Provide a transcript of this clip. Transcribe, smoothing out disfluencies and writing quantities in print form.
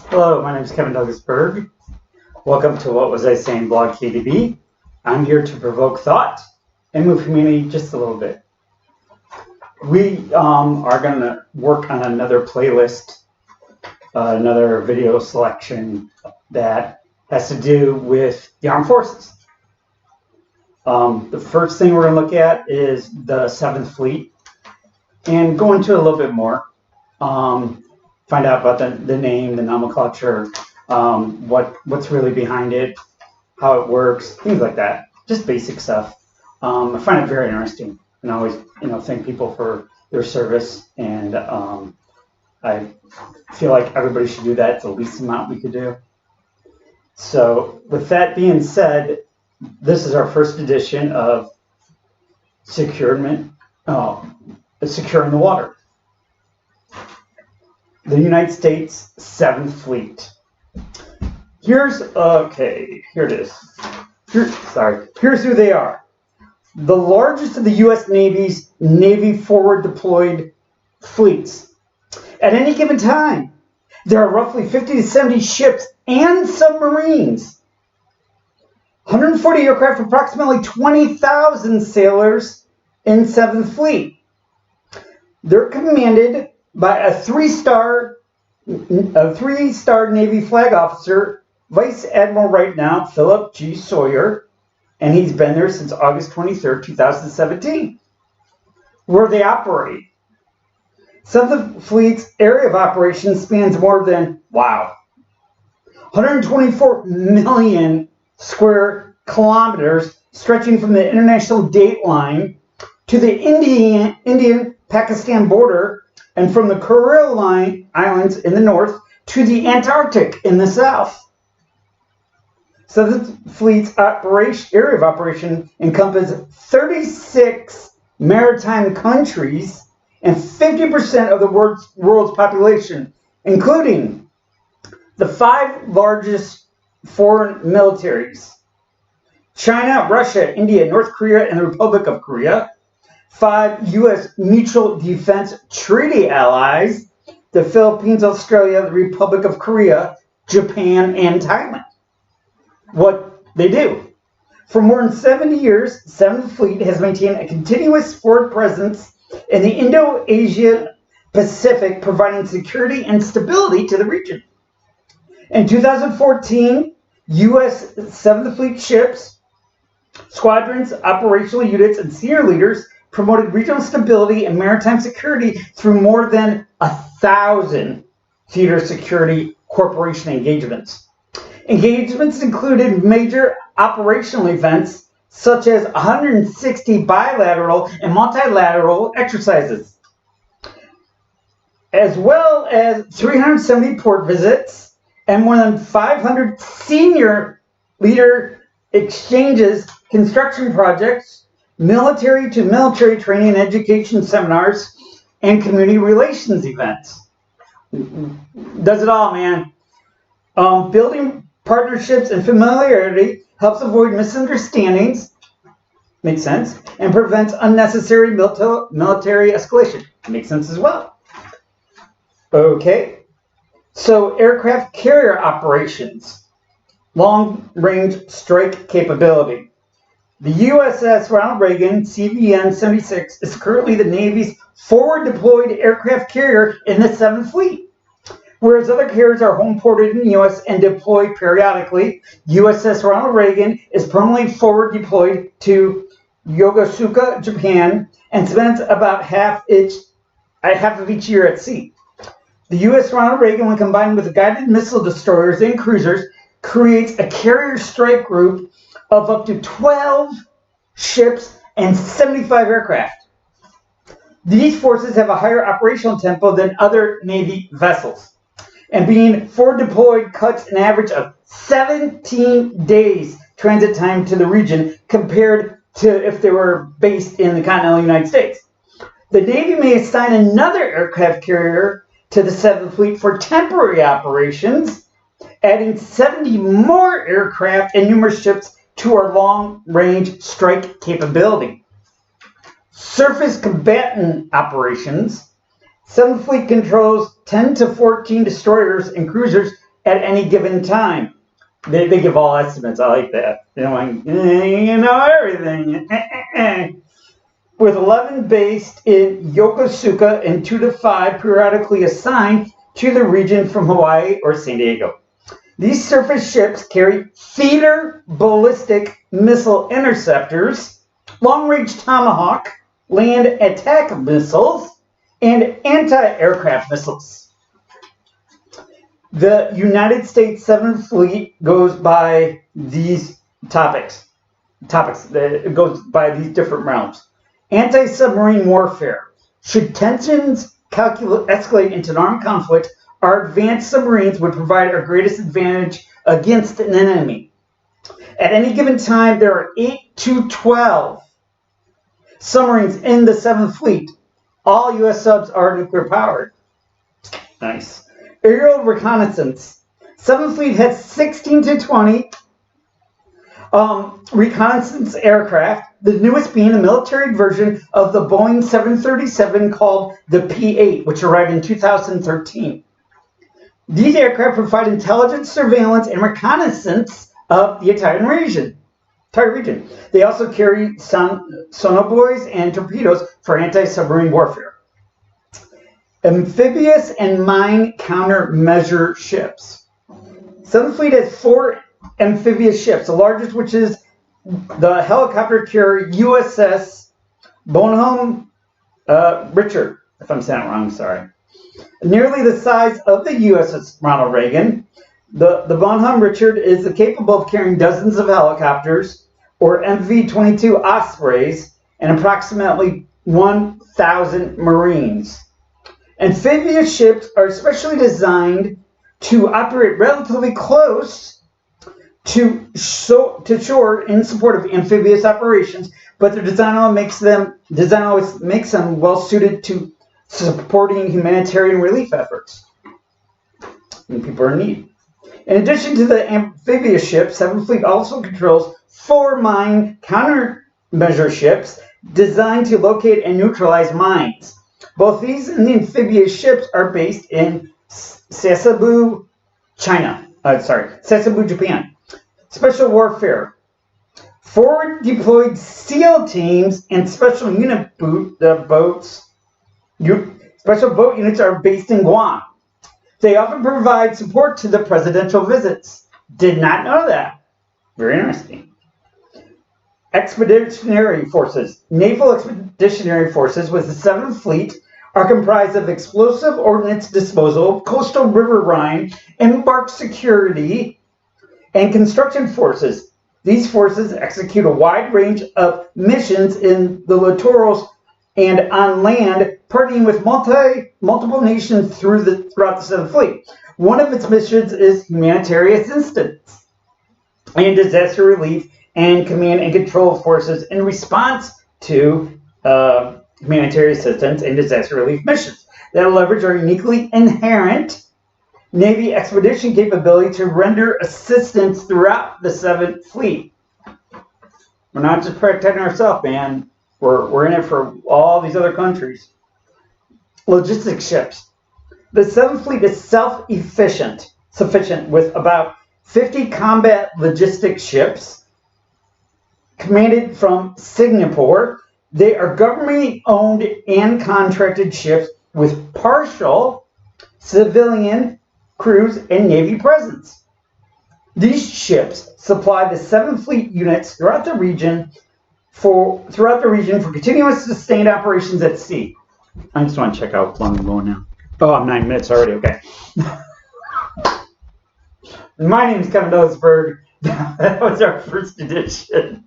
Hello, my name is Kevin Douglas Berg. Welcome to What Was I Saying blog KDB. I'm here to provoke thought and move humanity just a little bit. We are going to work on another playlist, another video selection that has to do with the armed forces. The first thing we're going to look at is the Seventh Fleet and go into a little bit more. Find out about the name, the nomenclature, what's really behind it, how it works, things like that. Just basic stuff. I find it very interesting, and I always, thank people for their service. And I feel like everybody should do that. It's the least amount we could do. So, with that being said, this is our first edition of securing the water. The United States Seventh Fleet. Here it is. Here's who they are. The largest of the U.S. Navy's Navy forward deployed fleets. At any given time, there are roughly 50 to 70 ships and submarines, 140 aircraft, approximately 20,000 sailors in Seventh Fleet. They're commanded by a three-star Navy flag officer, Vice Admiral right now, Philip G. Sawyer, and he's been there since August 23rd, 2017. Where they operate. Seventh Fleet's area of operation spans more than, 124 million square kilometers, stretching from the international date line to the Indian-Pakistan border, and from the Kuril Islands in the north to the Antarctic in the south. Seventh Fleet's area of operation encompasses 36 maritime countries and 50% of the world's population, including the 5 largest foreign militaries: China, Russia, India, North Korea, and the Republic of Korea. 5 U.S. Mutual Defense Treaty allies: the Philippines, Australia, the Republic of Korea, Japan, and Thailand. What they do. For more than 70 years, Seventh Fleet has maintained a continuous forward presence in the Indo-Asian Pacific, providing security and stability to the region. In 2014, U.S. Seventh Fleet ships, squadrons, operational units, and senior leaders promoted regional stability and maritime security through more than 1,000 theater security corporation engagements. Engagements included major operational events such as 160 bilateral and multilateral exercises, as well as 370 port visits and more than 500 senior leader exchanges, construction projects, military to military training and education seminars, and community relations events. Does it all, man. Building partnerships and familiarity helps avoid misunderstandings, makes sense, and prevents unnecessary military escalation, makes sense as well. Okay, so aircraft carrier operations, long-range strike capability. The USS Ronald Reagan CVN-76 is currently the Navy's forward-deployed aircraft carrier in the Seventh Fleet. Whereas other carriers are home-ported in the U.S. and deployed periodically, USS Ronald Reagan is permanently forward-deployed to Yokosuka, Japan, and spends about half of each year at sea. The U.S. Ronald Reagan, when combined with guided missile destroyers and cruisers, creates a carrier strike group of up to 12 ships and 75 aircraft. These forces have a higher operational tempo than other Navy vessels, and being forward deployed cuts an average of 17 days transit time to the region compared to if they were based in the continental United States. The Navy may assign another aircraft carrier to the Seventh Fleet for temporary operations, adding 70 more aircraft and numerous ships to our long-range strike capability. Surface combatant operations. Seventh Fleet controls 10 to 14 destroyers and cruisers at any given time. They give all estimates. I like that. They're like, you know everything. With 11 based in Yokosuka and 2 to 5 periodically assigned to the region from Hawaii or San Diego. These surface ships carry theater ballistic missile interceptors, long-range Tomahawk land attack missiles, and anti-aircraft missiles. The United States Seventh Fleet goes by these topics. It goes by these different realms. Anti-submarine warfare. Should tensions escalate into an armed conflict, our advanced submarines would provide our greatest advantage against an enemy. At any given time, there are 8 to 12 submarines in the Seventh Fleet. All U.S. subs are nuclear powered. Nice. Aerial reconnaissance. Seventh Fleet has 16 to 20 reconnaissance aircraft, the newest being a military version of the Boeing 737 called the P-8, which arrived in 2013. These aircraft provide intelligence, surveillance, and reconnaissance of the entire region. They also carry sonobuoys and torpedoes for anti-submarine warfare. Amphibious and mine countermeasure ships. Seventh Fleet has 4 amphibious ships, the largest which is the helicopter carrier USS Bonhomme Richard, if I'm saying it wrong, I'm sorry. Nearly the size of the USS Ronald Reagan, the Bonhomme Richard is capable of carrying dozens of helicopters, or MV-22 Ospreys, and approximately 1,000 Marines. Amphibious ships are especially designed to operate relatively close to shore in support of amphibious operations, but their design always makes them well suited to supporting humanitarian relief efforts when people are in need. In addition to the amphibious ships, Seventh Fleet also controls 4 mine countermeasure ships designed to locate and neutralize mines. Both these and the amphibious ships are based in Sasebo, Japan. Special warfare. Forward deployed SEAL teams and special unit special boat units are based in Guam. They often provide support to the presidential visits. Did not know that. Very interesting. Expeditionary forces. Naval expeditionary forces with the 7th Fleet are comprised of explosive ordnance disposal, coastal riverine, embark security, and construction forces. These forces execute a wide range of missions in the littorals and on land, partnering with multiple nations throughout the 7th Fleet. One of its missions is humanitarian assistance and disaster relief and command and control forces in response to humanitarian assistance and disaster relief missions that leverage our uniquely inherent Navy expedition capability to render assistance throughout the 7th Fleet. We're not just protecting ourselves, man. We're in it for all these other countries. Logistics ships. The 7th Fleet is sufficient with about 50 combat logistics ships commanded from Singapore. They are government-owned and contracted ships with partial civilian crews and Navy presence. These ships supply the 7th Fleet units throughout the region for continuous sustained operations at sea. I just want to check out how long I'm going now. Oh, I'm 9 minutes already. Okay. My name is Kevin Berg. That was our first edition.